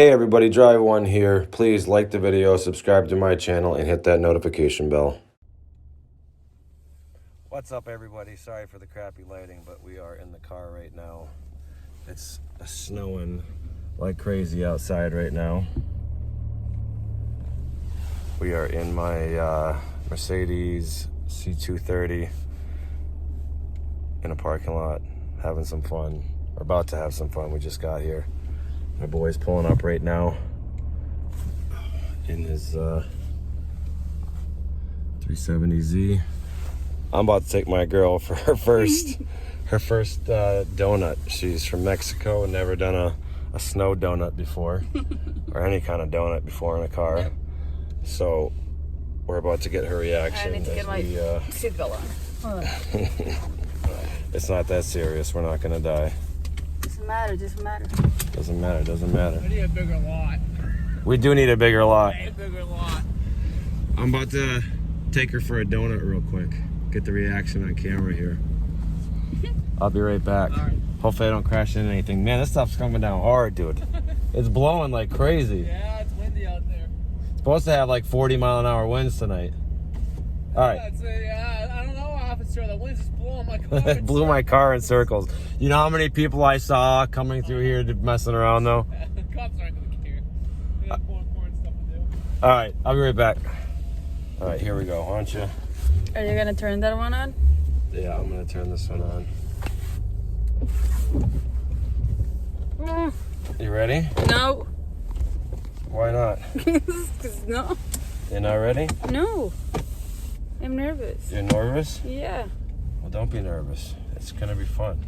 Hey everybody, Drive One here. Please like the video, subscribe to my channel, and hit that notification bell. What's up everybody? Sorry for the crappy lighting, but we are in the car right now. It's snowing like crazy outside right now. We are in my Mercedes C230 in a parking lot, having some fun. We're about to have some fun. We just got here. My boy's pulling up right now in his 370Z. I'm about to take my girl for her first donut. She's from Mexico and never done a snow donut before, or any kind of donut before in a car. So we're about to get her reaction. I need to get my seatbelt on. It's not that serious. We're not gonna die. Doesn't matter. Doesn't matter. Doesn't matter. Doesn't matter. We need a bigger lot. We do need a bigger lot. A bigger lot. I'm about to take her for a donut real quick. Get the reaction on camera here. I'll be right back. All right. Hopefully I don't crash into anything. Man, this stuff's coming down hard, dude. It's blowing like crazy. Yeah, it's windy out there. It's supposed to have like 40-mile-an-hour winds tonight. All right. I don't know, officer. The wind's just blowing my car. It blew my car in circles. You know how many people I saw coming through here messing around though? The cops aren't going to care. They got more important stuff to do. All right, I'll be right back. All right, here we go. Why don't you? Are you gonna turn that one on? Yeah, I'm gonna turn this one on. You ready? No. Why not? No. You're not ready? No. I'm nervous. You're nervous? Yeah. Well, don't be nervous. It's gonna be fun.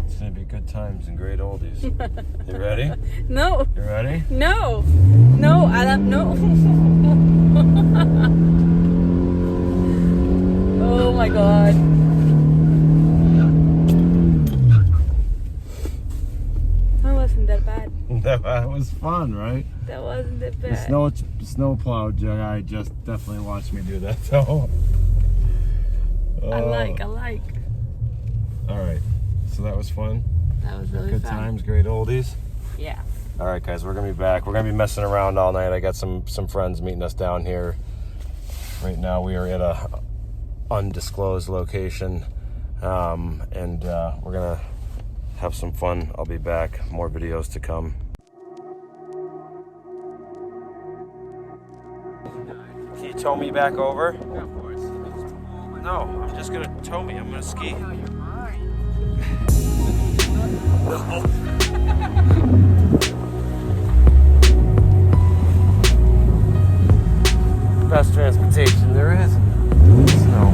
It's gonna be good times and great oldies. You ready? No. You ready? No. No, I don't know. Oh my god. That wasn't that bad. That was fun, right? That wasn't that The bad. snowplow guy just definitely watched me do that. So I like. all right, so that was fun. That was really Good fun. times, great oldies. Yeah. All right, guys, we're gonna be back. We're gonna be messing around all night. I got some friends meeting us down here. Right now, we are at a undisclosed location, and we're gonna have some fun. I'll be back. More videos to come. Can you tow me back over? Yeah, of course. No, I'm just gonna tow me. I'm gonna ski. No, you're mine. Best transportation there is in snow.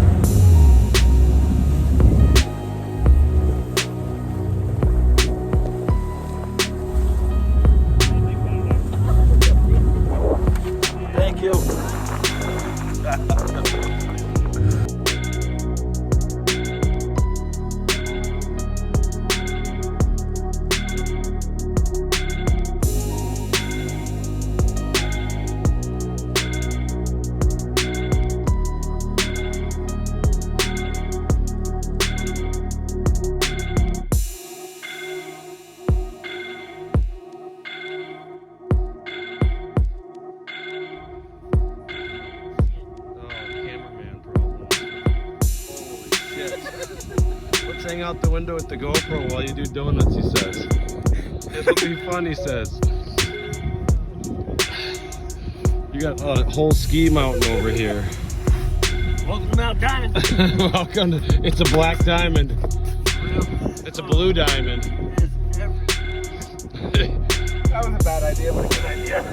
Thank you. Let's hang out the window with the GoPro while you do donuts, he says. It'll be fun, he says. You got a whole ski mountain over here. Welcome to Mount Diamond. Welcome to, it's a black diamond. It's a blue diamond. That was a bad idea, but a good idea.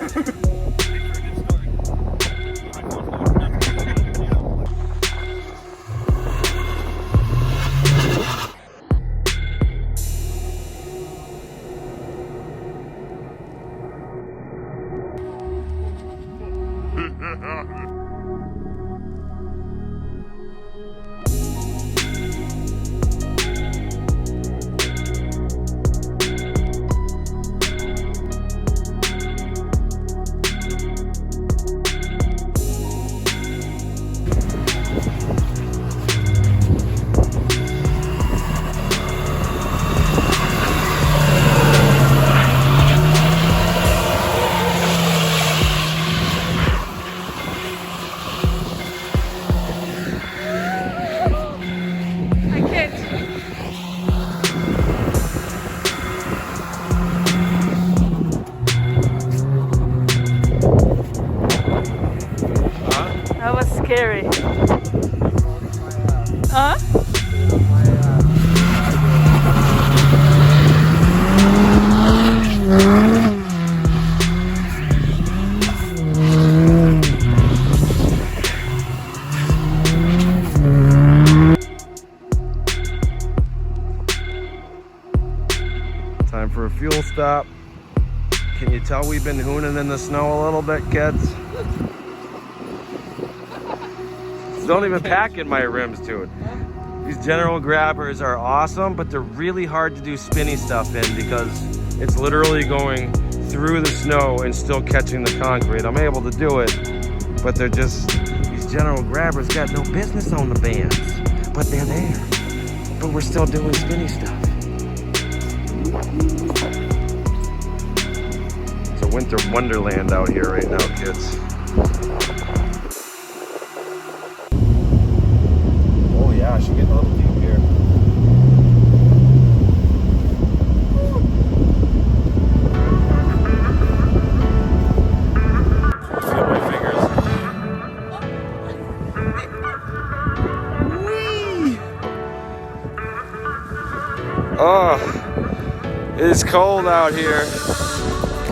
Huh? Time for a fuel stop. Can you tell we've been hooning in the snow a little bit, kids? Don't even pack in my rims, dude. These general grabbers are awesome, but they're really hard to do spinny stuff in because it's literally going through the snow and still catching the concrete. I'm able to do it, but they're just, these general grabbers got no business on the bands, but they're there. But we're still doing spinny stuff. It's a winter wonderland out here right now, kids. Oh yeah, I should get a little deep here. Feel my fingers. Whee! Oh, it is cold out here,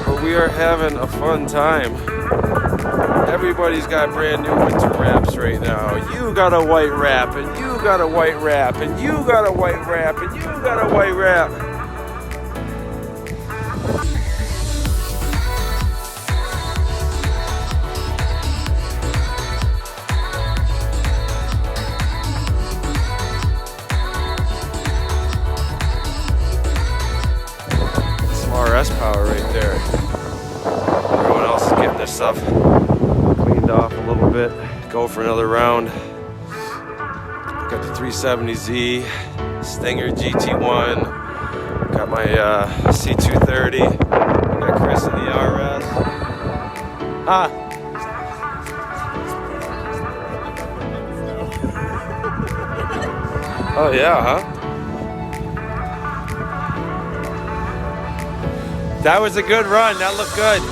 but we are having a fun time. Everybody's got brand new winter wraps right now. You got a white wrap, and you got a white wrap, and you got a white wrap, and you got a white wrap. Some RS power right there. Everyone else is getting their stuff cleaned off a little bit. Go for another round. Got the 370Z, Stinger GT1. Got my C230. Got Chris in the RS. Ah. Oh yeah, huh? That was a good run. That looked good.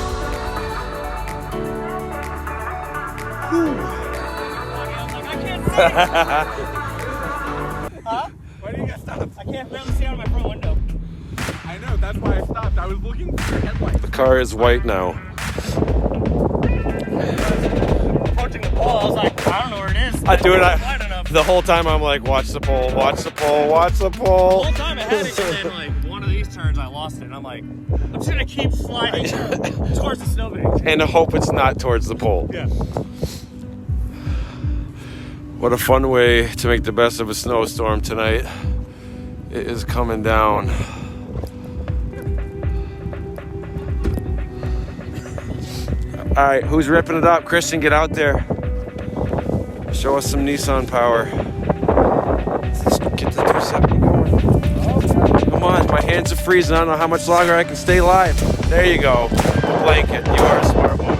Huh? Why did you get stopped? I can't barely see out of my front window. I know, that's why I stopped. I was looking for your headlights. The car is white now. Approaching the pole, I was like, I don't know where it is. I do it. Wide enough. The whole time I'm like, watch the pole, watch the pole, watch the The pole. whole time I had it, and then like one of these turns I lost it. And I'm like, I'm just gonna keep sliding towards the snowbank. And I hope it's not towards the pole. Yeah. What a fun way to make the best of a snowstorm tonight. It is coming down. All right, who's ripping it up? Christian, get out there. Show us some Nissan power. Let's get the 270 going. Come on, my hands are freezing. I don't know how much longer I can stay live. There you go. The blanket. You are a smart woman.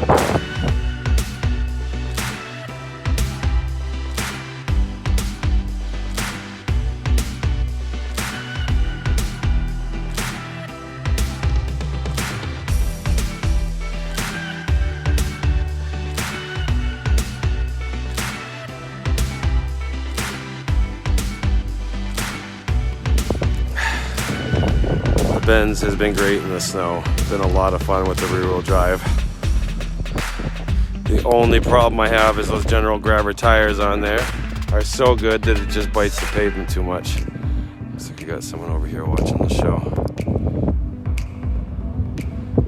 Benz has been great in the snow. It's been a lot of fun with the rear-wheel drive. The only problem I have is those general grabber tires on there are so good that it just bites the pavement too much. Looks like you got someone over here watching the show.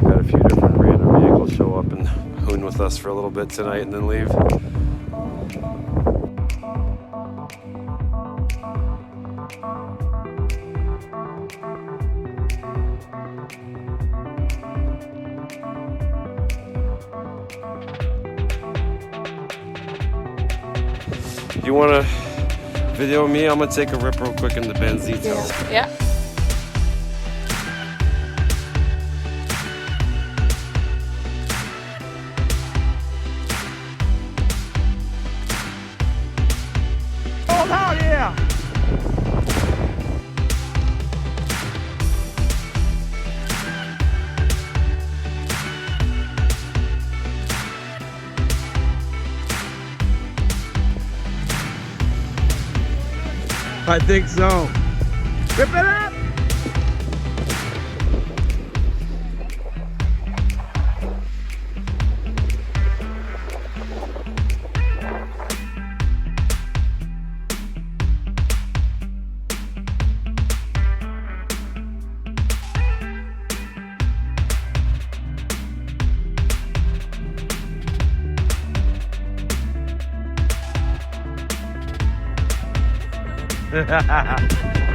Got a few different random vehicles show up and hoon with us for a little bit tonight and then leave. You want to video me? I'm going to take a rip real quick in the Benz details. Yeah. Oh, hell yeah! I think so. Rip it up! Ha ha ha.